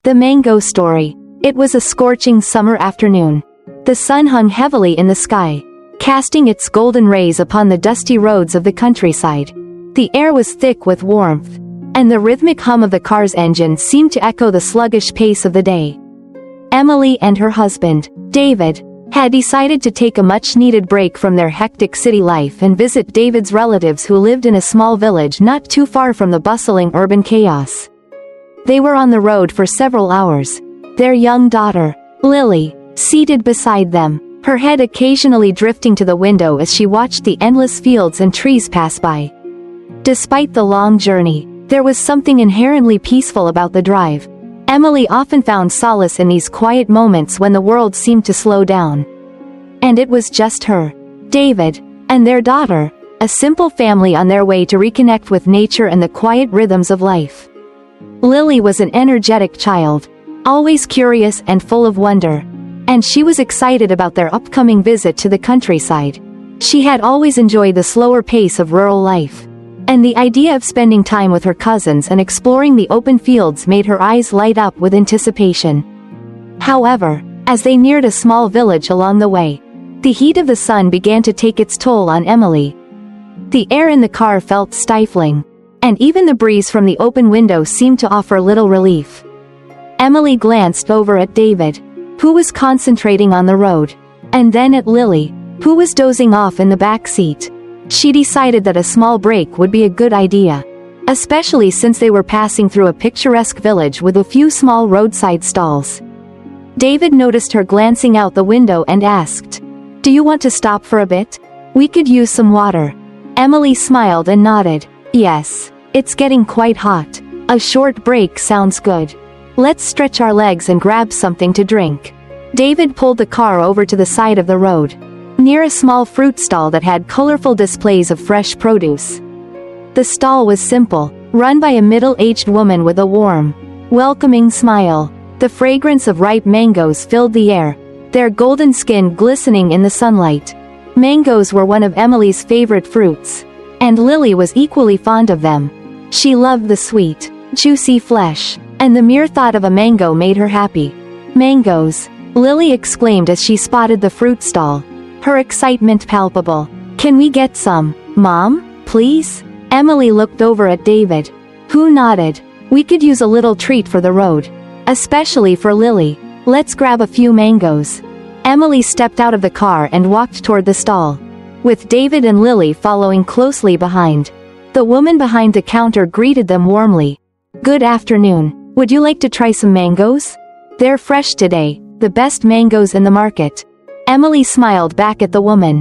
The Mango Story. It was a scorching summer afternoon. The sun hung heavily in the sky, casting its golden rays upon the dusty roads of the countryside. The air was thick with warmth, and the rhythmic hum of the car's engine seemed to echo the sluggish pace of the day. Emily and her husband, David, had decided to take a much-needed break from their hectic city life and visit David's relatives who lived in a small village not too far from the bustling urban chaos. They were on the road for several hours, their young daughter, Lily, seated beside them, her head occasionally drifting to the window as she watched the endless fields and trees pass by. Despite the long journey, there was something inherently peaceful about the drive. Emily often found solace in these quiet moments when the world seemed to slow down. And it was just her, David, and their daughter, a simple family on their way to reconnect with nature and the quiet rhythms of life. Lily was an energetic child, always curious and full of wonder, and she was excited about their upcoming visit to the countryside. She had always enjoyed the slower pace of rural life, and the idea of spending time with her cousins and exploring the open fields made her eyes light up with anticipation. However, as they neared a small village along the way, the heat of the sun began to take its toll on Emily. The air in the car felt stifling, and even the breeze from the open window seemed to offer little relief. Emily glanced over at David, who was concentrating on the road, and then at Lily, who was dozing off in the back seat. She decided that a small break would be a good idea, especially since they were passing through a picturesque village with a few small roadside stalls. David noticed her glancing out the window and asked, "Do you want to stop for a bit? We could use some water." Emily smiled and nodded. "Yes, it's getting quite hot. A short break sounds good. Let's stretch our legs and grab something to drink." David pulled the car over to the side of the road, near a small fruit stall that had colorful displays of fresh produce. The stall was simple, run by a middle-aged woman with a warm, welcoming smile. The fragrance of ripe mangoes filled the air, their golden skin glistening in the sunlight. Mangoes were one of Emily's favorite fruits, and Lily was equally fond of them. She loved the sweet, juicy flesh, and the mere thought of a mango made her happy. "Mangoes!" Lily exclaimed as she spotted the fruit stall, her excitement palpable. "Can we get some, Mom, please?" Emily looked over at David, who nodded. "We could use a little treat for the road, especially for Lily. Let's grab a few mangoes." Emily stepped out of the car and walked toward the stall, with David and Lily following closely behind. The woman behind the counter greeted them warmly. "Good afternoon. Would you like to try some mangoes? They're fresh today, the best mangoes in the market." Emily smiled back at the woman.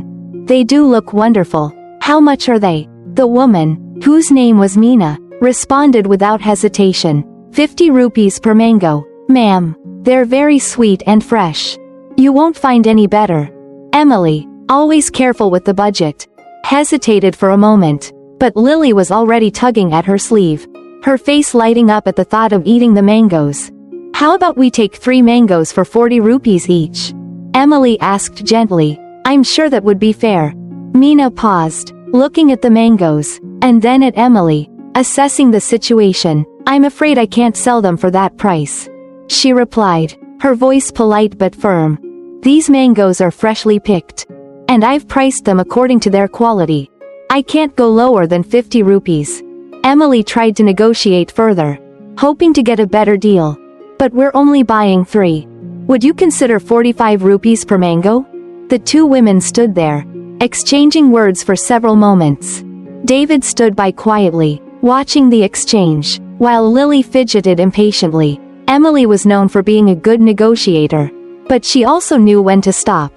"They do look wonderful. How much are they?" The woman, whose name was Meena, responded without hesitation. 50 rupees per mango, ma'am. They're very sweet and fresh. You won't find any better." Emily, always careful with the budget, hesitated for a moment, but Lily was already tugging at her sleeve, her face lighting up at the thought of eating the mangoes. "How about we take 3 mangoes for 40 rupees each?" Emily asked gently. "I'm sure that would be fair." Meena paused, looking at the mangoes, and then at Emily, assessing the situation. "I'm afraid I can't sell them for that price," she replied, her voice polite but firm. "These mangoes are freshly picked, and I've priced them according to their quality. I can't go lower than 50 rupees. Emily tried to negotiate further, hoping to get a better deal. "But we're only buying 3. Would you consider 45 rupees per mango?" The two women stood there, exchanging words for several moments. David stood by quietly, watching the exchange, while Lily fidgeted impatiently. Emily was known for being a good negotiator, but she also knew when to stop.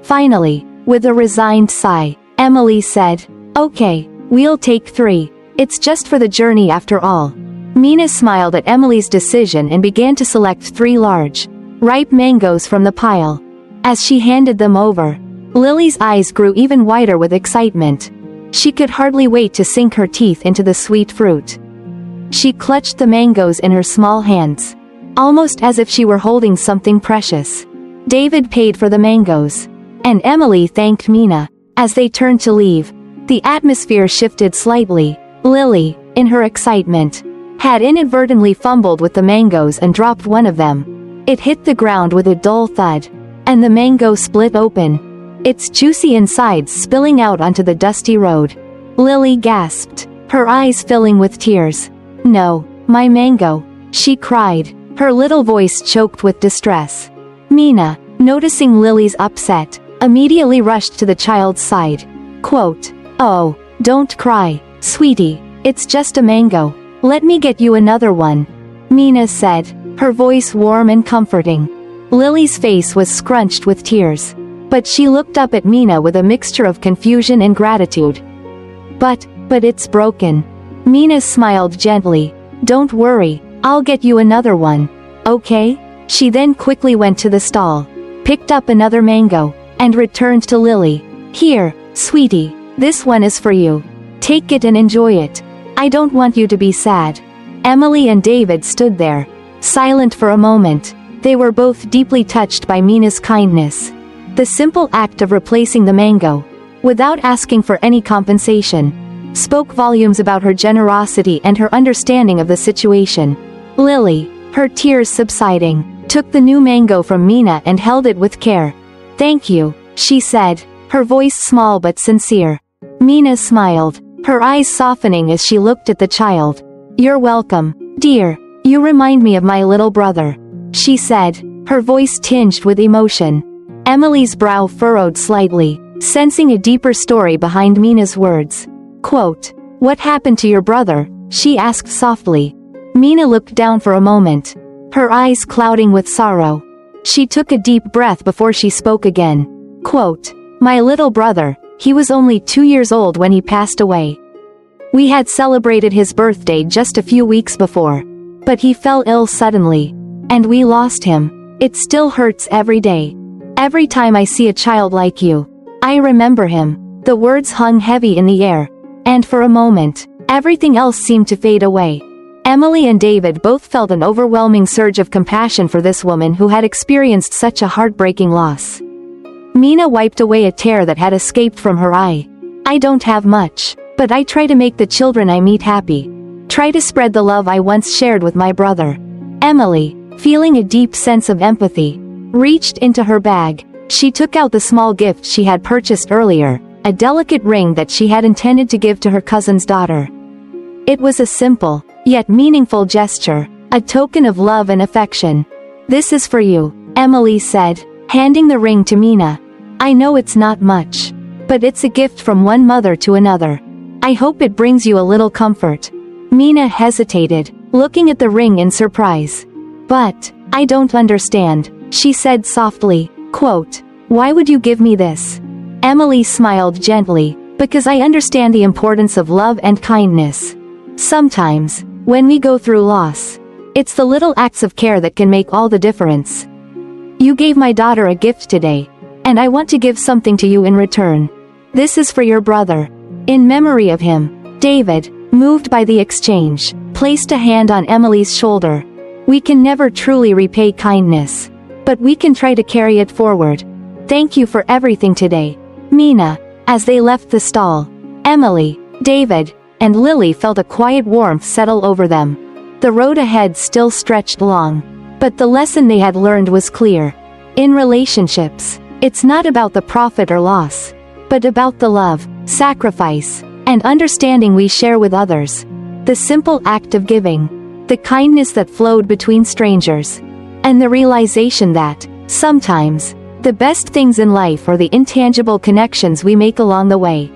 Finally, with a resigned sigh, Emily said, "Okay, we'll take 3. It's just for the journey after all." Meena smiled at Emily's decision and began to select 3 large, ripe mangoes from the pile. As she handed them over, Lily's eyes grew even wider with excitement. She could hardly wait to sink her teeth into the sweet fruit. She clutched the mangoes in her small hands, almost as if she were holding something precious. David paid for the mangoes, and Emily thanked Meena. As they turned to leave, the atmosphere shifted slightly. Lily, in her excitement, had inadvertently fumbled with the mangoes and dropped one of them. It hit the ground with a dull thud, and the mango split open, its juicy insides spilling out onto the dusty road. Lily gasped, her eyes filling with tears. "No, my mango," she cried, her little voice choked with distress. Mina, noticing Lily's upset, immediately rushed to the child's side. Quote, "Oh, don't cry, sweetie, it's just a mango. Let me get you another one," Mina said, her voice warm and comforting. Lily's face was scrunched with tears, but she looked up at Mina with a mixture of confusion and gratitude. But it's broken." Mina smiled gently. "Don't worry, I'll get you another one. Okay?" She then quickly went to the stall, picked up another mango, and returned to Lily. "Here, sweetie, this one is for you. Take it and enjoy it. I don't want you to be sad." Emily and David stood there, silent for a moment. They were both deeply touched by Mina's kindness. The simple act of replacing the mango, without asking for any compensation, spoke volumes about her generosity and her understanding of the situation. Lily, her tears subsiding, took the new mango from Mina and held it with care. "Thank you," she said, her voice small but sincere. Mina smiled, her eyes softening as she looked at the child. "You're welcome, dear. You remind me of my little brother," she said, her voice tinged with emotion. Emily's brow furrowed slightly, sensing a deeper story behind Mina's words. Quote, "What happened to your brother?" she asked softly. Mina looked down for a moment, her eyes clouding with sorrow. She took a deep breath before she spoke again. Quote, "My little brother, he was only 2 years old when he passed away. We had celebrated his birthday just a few weeks before, but he fell ill suddenly, and we lost him. It still hurts every day. Every time I see a child like you, I remember him." The words hung heavy in the air, and for a moment, everything else seemed to fade away. Emily and David both felt an overwhelming surge of compassion for this woman who had experienced such a heartbreaking loss. Mina wiped away a tear that had escaped from her eye. "I don't have much, but I try to make the children I meet happy. Try to spread the love I once shared with my brother." Emily, feeling a deep sense of empathy, reached into her bag. She took out the small gift she had purchased earlier, a delicate ring that she had intended to give to her cousin's daughter. It was a simple, yet meaningful gesture, a token of love and affection. "This is for you," Emily said, handing the ring to Mina. "I know it's not much, but it's a gift from one mother to another. I hope it brings you a little comfort." Mina hesitated, looking at the ring in surprise. "But, I don't understand," she said softly. Quote, "Why would you give me this?" Emily smiled gently, "Because I understand the importance of love and kindness. Sometimes, when we go through loss, it's the little acts of care that can make all the difference. You gave my daughter a gift today, and I want to give something to you in return. This is for your brother. In memory of him." David, moved by the exchange, placed a hand on Emily's shoulder. "We can never truly repay kindness, but we can try to carry it forward. Thank you for everything today, Mina." As they left the stall, Emily, David, and Lily felt a quiet warmth settle over them. The road ahead still stretched long, but the lesson they had learned was clear. In relationships, it's not about the profit or loss, but about the love, sacrifice, and understanding we share with others. The simple act of giving, the kindness that flowed between strangers, and the realization that, sometimes, the best things in life are the intangible connections we make along the way.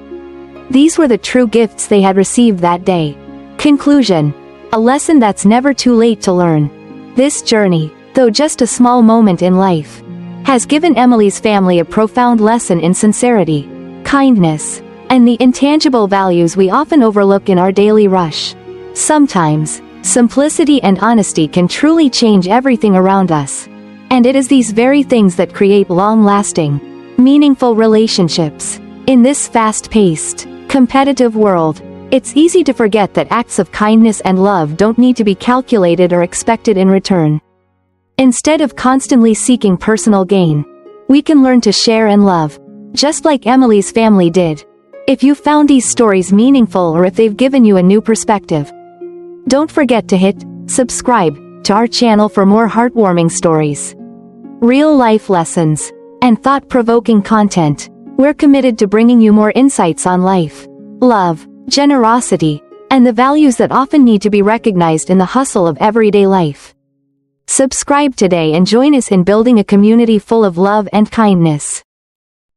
These were the true gifts they had received that day. Conclusion. A lesson that's never too late to learn. This journey, though just a small moment in life, has given Emily's family a profound lesson in sincerity, kindness, and the intangible values we often overlook in our daily rush. Sometimes, simplicity and honesty can truly change everything around us. And it is these very things that create long-lasting, meaningful relationships. In this fast-paced, competitive world, it's easy to forget that acts of kindness and love don't need to be calculated or expected in return. Instead of constantly seeking personal gain, we can learn to share and love, just like Emily's family did. If you found these stories meaningful or if they've given you a new perspective, Don't forget to hit subscribe to our channel for more heartwarming stories, real-life lessons, and thought-provoking content. We're committed to bringing you more insights on life, love, generosity, and the values that often need to be recognized in the hustle of everyday life. Subscribe today and join us in building a community full of love and kindness.